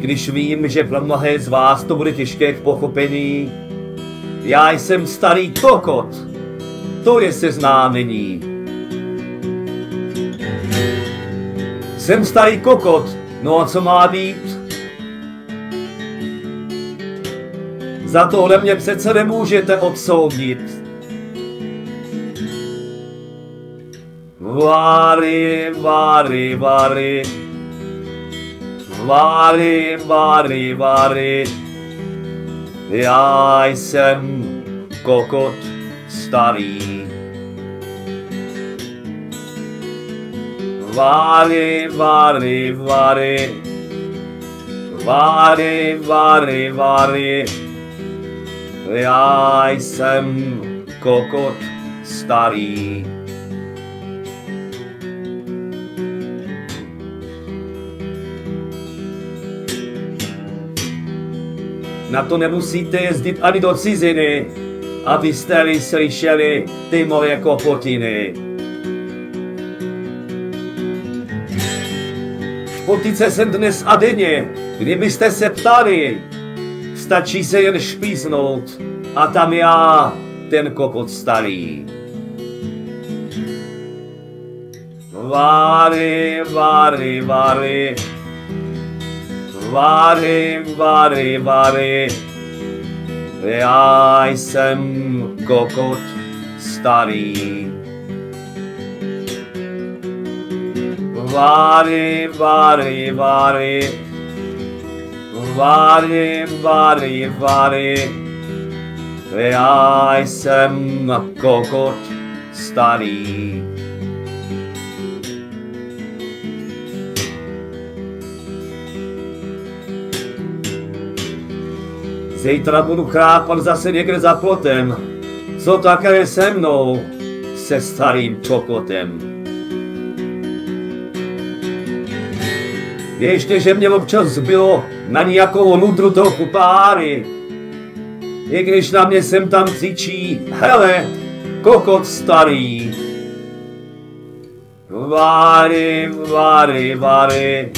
když vím, že pro mnohé z vás to bude těžké k pochopení. Já jsem starý kokot. To je seznámení. Jsem starý kokot. No a co má být? Za tohle mě přece nemůžete odsoudit. Vary, vary, vary. Vary, vary, vary. Já jsem kokot starý. Vary, vary, vary. Vary, vary, vary. Já jsem kokot starý. Na to nemusíte jezdit ani do ciziny, abyste slyšeli ty moje kopotiny. V potice jsem dnes a denně, kdybyste se ptali, stačí se jen špíznout a tam já, ten kokot starý. Vary, vary, vary. Vary, vary, vary. Já jsem kokot starý. Vary, vary, vary. Vary, vary, vary. Já jsem kokot starý. Zítra budu chrápat zase někde za plotem. Co také se mnou, se starým kokotem. Ještě, že mě občas zbylo na nějakou nudru trochu páry. I když na mě sem tam křičí, hele, kokot starý. Vary, vary, vary.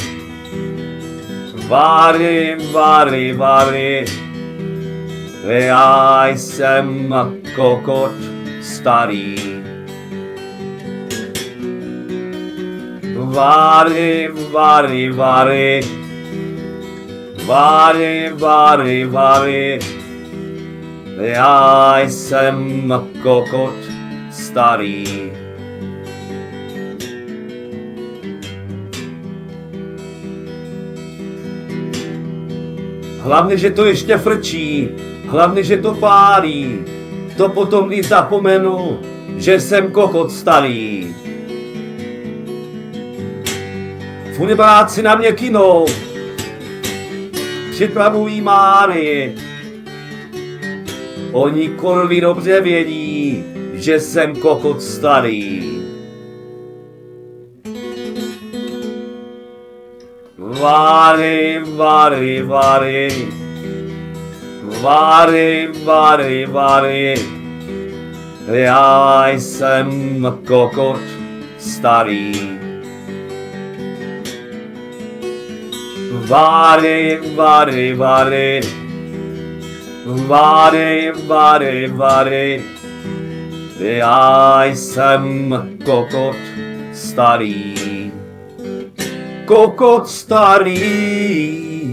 Vary, vary, vary. Já jsem kokot starý. Vary, vary, vary. Vary, vary, vary. Já jsem kokot starý. Hlavně, že to ještě frčí. Hlavně, že to pálí, to potom i zapomenu, že jsem kokot starý. Funibáci na mě kinou, připravují máry. Oni kurvy dobře vědí, že jsem kokot starý. Vary, vary, vary. Vary, vary, vary. Já jsem kokot starý. Vary, vary, vary. Vary, vary, vary. Já jsem kokot starý. Kokot starý.